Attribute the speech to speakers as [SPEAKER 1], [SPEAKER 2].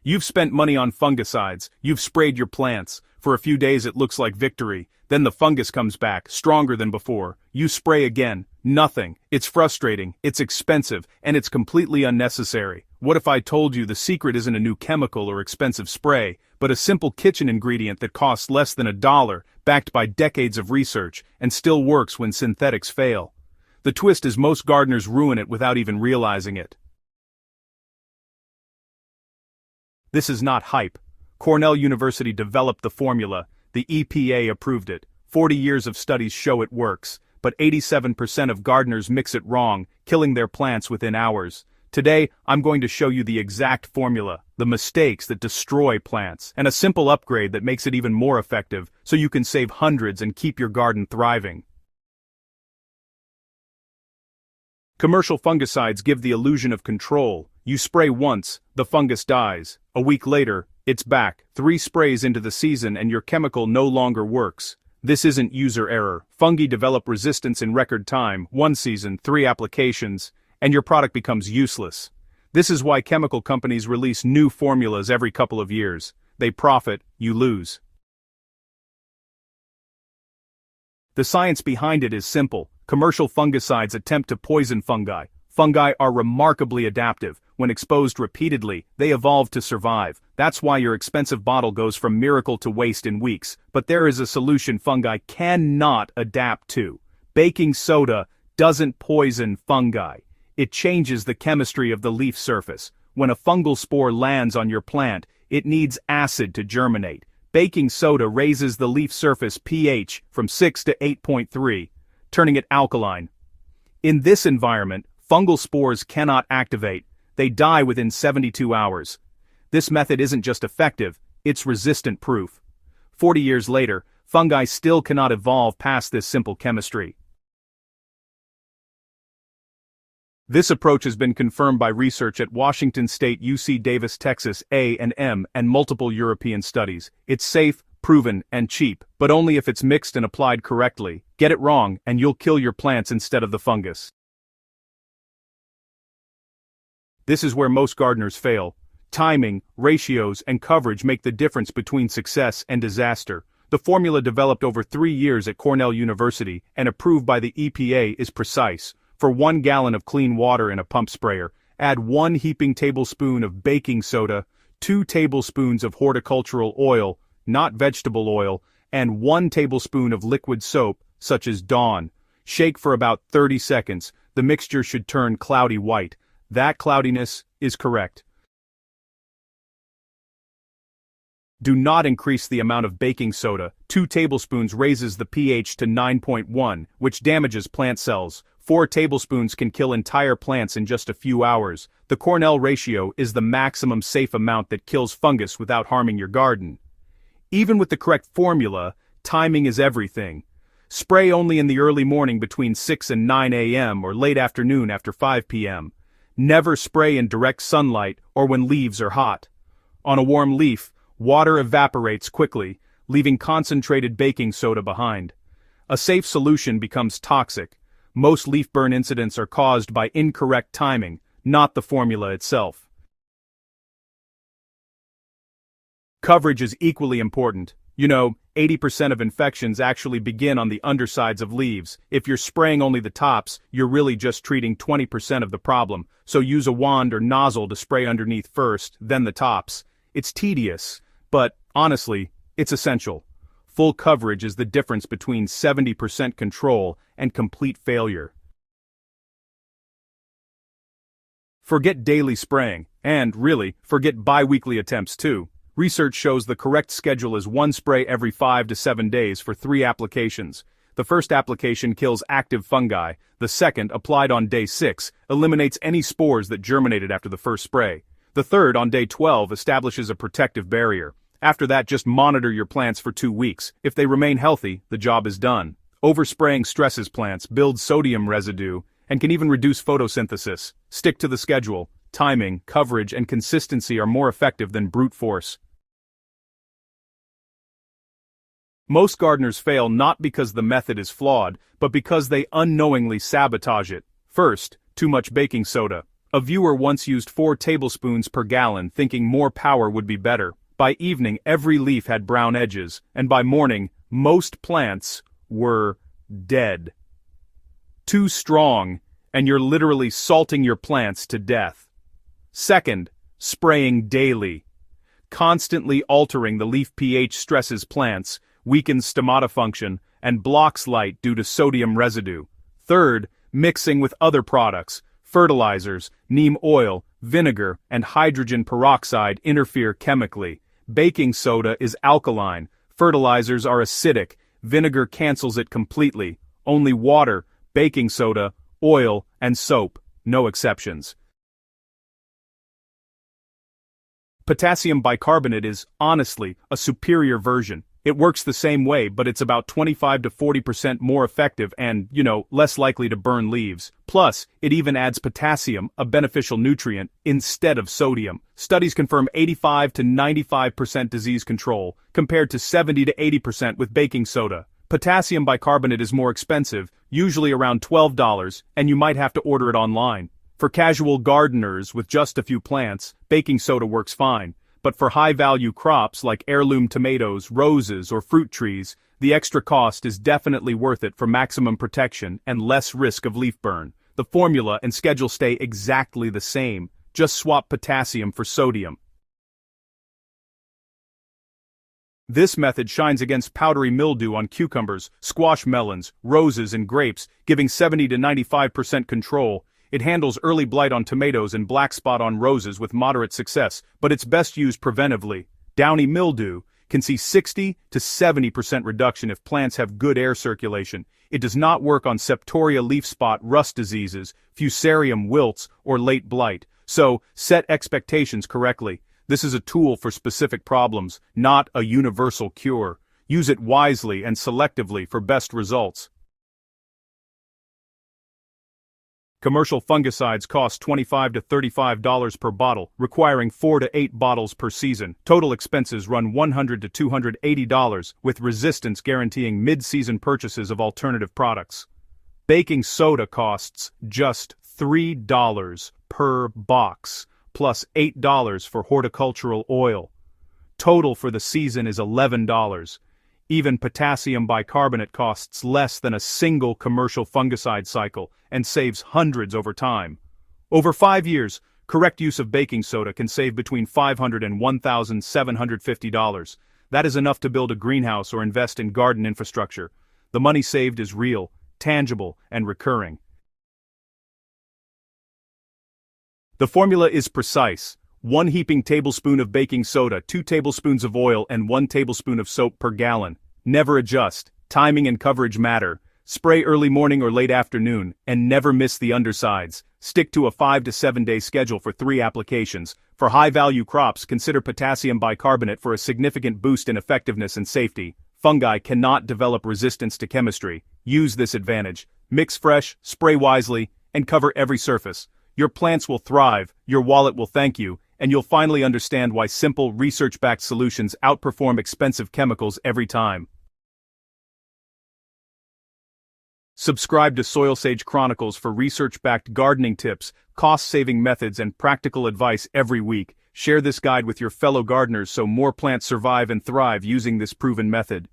[SPEAKER 1] You've spent money on fungicides, you've sprayed your plants. For a few days it looks like victory, then the fungus comes back, stronger than before. You spray again, nothing. It's frustrating, it's expensive, and it's completely unnecessary. What if I told you the secret isn't a new chemical or expensive spray, but a simple kitchen ingredient that costs less than $1, backed by decades of research, and still works when synthetics fail? The twist is most gardeners ruin it without even realizing it. This is not hype. Cornell University developed the formula, the EPA approved it. 40 years of studies show it works, but 87% of gardeners mix it wrong, killing their plants within hours. Today, I'm going to show you the exact formula, the mistakes that destroy plants, and a simple upgrade that makes it even more effective, so you can save hundreds and keep your garden thriving. Commercial fungicides give the illusion of control. You spray once, the fungus dies. A week later, it's back. 3 sprays into the season and your chemical no longer works. This isn't user error. Fungi develop resistance in record time, 1 season, 3 applications, and your product becomes useless. This is why chemical companies release new formulas every couple of years. They profit, you lose. The science behind it is simple. Commercial fungicides attempt to poison fungi. Fungi are remarkably adaptive. When exposed repeatedly, they evolve to survive. That's why your expensive bottle goes from miracle to waste in weeks. But there is a solution fungi cannot adapt to. Baking soda doesn't poison fungi. It changes the chemistry of the leaf surface. When a fungal spore lands on your plant, it needs acid to germinate. Baking soda raises the leaf surface pH from 6 to 8.3, turning it alkaline. In this environment, fungal spores cannot activate. They die within 72 hours. This method isn't just effective, it's resistant proof. 40 years later, fungi still cannot evolve past this simple chemistry. This approach has been confirmed by research at Washington State, UC Davis, Texas, A&M, and multiple European studies. It's safe, proven, and cheap, but only if it's mixed and applied correctly. Get it wrong, and you'll kill your plants instead of the fungus. This is where most gardeners fail. Timing, ratios, and coverage make the difference between success and disaster. The formula developed over 3 years at Cornell University and approved by the EPA is precise. For 1 gallon of clean water in a pump sprayer, add 1 heaping tablespoon of baking soda, 2 tablespoons of horticultural oil, not vegetable oil, and 1 tablespoon of liquid soap, such as Dawn. Shake for about 30 seconds. The mixture should turn cloudy white. That cloudiness is correct. Do not increase the amount of baking soda. 2 tablespoons raises the pH to 9.1, which damages plant cells. 4 tablespoons can kill entire plants in just a few hours. The Cornell ratio is the maximum safe amount that kills fungus without harming your garden. Even with the correct formula, timing is everything. Spray only in the early morning between 6 and 9 a.m. or late afternoon after 5 p.m. Never spray in direct sunlight or when leaves are hot. On a warm leaf, water evaporates quickly, leaving concentrated baking soda behind. A safe solution becomes toxic. Most leaf burn incidents are caused by incorrect timing, not the formula itself. Coverage is equally important. 80% of infections actually begin on the undersides of leaves. If you're spraying only the tops, you're really just treating 20% of the problem, so use a wand or nozzle to spray underneath first, then the tops. It's tedious, but honestly, it's essential. Full coverage is the difference between 70% control and complete failure. Forget daily spraying, and really, forget bi-weekly attempts too. Research shows the correct schedule is 1 spray every 5 to 7 days for 3 applications. The first application kills active fungi. The second, applied on day 6, eliminates any spores that germinated after the first spray. The third, on day 12, establishes a protective barrier. After that, just monitor your plants for 2 weeks. If they remain healthy, the job is done. Overspraying stresses plants, builds sodium residue, and can even reduce photosynthesis. Stick to the schedule. Timing, coverage, and consistency are more effective than brute force. Most gardeners fail not because the method is flawed, but because they unknowingly sabotage it. First, too much baking soda. A viewer once used 4 tablespoons per gallon thinking more power would be better. By evening every leaf had brown edges, and by morning, most plants were dead. Too strong, and you're literally salting your plants to death. Second, spraying daily. Constantly altering the leaf pH stresses plants, weakens stomata function, and blocks light due to sodium residue. Third, mixing with other products, fertilizers, neem oil, vinegar, and hydrogen peroxide interfere chemically. Baking soda is alkaline, fertilizers are acidic, vinegar cancels it completely. Only water, baking soda, oil, and soap, no exceptions. Potassium bicarbonate is, honestly, a superior version. It works the same way, but it's about 25 to 40% more effective and, less likely to burn leaves. Plus, it even adds potassium, a beneficial nutrient, instead of sodium. Studies confirm 85 to 95% disease control, compared to 70 to 80% with baking soda. Potassium bicarbonate is more expensive, usually around $12, and you might have to order it online. For casual gardeners with just a few plants, baking soda works fine. But for high-value crops like heirloom tomatoes, roses, or fruit trees, the extra cost is definitely worth it for maximum protection and less risk of leaf burn. The formula and schedule stay exactly the same, just swap potassium for sodium. This method shines against powdery mildew on cucumbers, squash melons, roses, and grapes, giving 70 to 95% control. It handles early blight on tomatoes and black spot on roses with moderate success, but it's best used preventively. Downy mildew can see 60 to 70% reduction if plants have good air circulation. It does not work on septoria leaf spot rust diseases, fusarium wilts, or late blight. So, set expectations correctly. This is a tool for specific problems, not a universal cure. Use it wisely and selectively for best results. Commercial fungicides cost $25 to $35 per bottle, requiring 4 to 8 bottles per season. Total expenses run $100 to $280, with resistance guaranteeing mid-season purchases of alternative products. Baking soda costs just $3 per box, plus $8 for horticultural oil. Total for the season is $11. Even potassium bicarbonate costs less than a single commercial fungicide cycle and saves hundreds over time. Over 5 years, correct use of baking soda can save between $500 and $1,750. That is enough to build a greenhouse or invest in garden infrastructure. The money saved is real, tangible, and recurring. The formula is precise. 1 heaping tablespoon of baking soda, 2 tablespoons of oil, and 1 tablespoon of soap per gallon. Never adjust. Timing and coverage matter. Spray early morning or late afternoon, and never miss the undersides. Stick to a 5 to 7 day schedule for 3 applications. For high-value crops, consider potassium bicarbonate for a significant boost in effectiveness and safety. Fungi cannot develop resistance to chemistry. Use this advantage. Mix fresh, spray wisely, and cover every surface. Your plants will thrive, your wallet will thank you, and you'll finally understand why simple, research-backed solutions outperform expensive chemicals every time. Subscribe to Soil Sage Chronicles for research-backed gardening tips, cost-saving methods, and practical advice every week. Share this guide with your fellow gardeners so more plants survive and thrive using this proven method.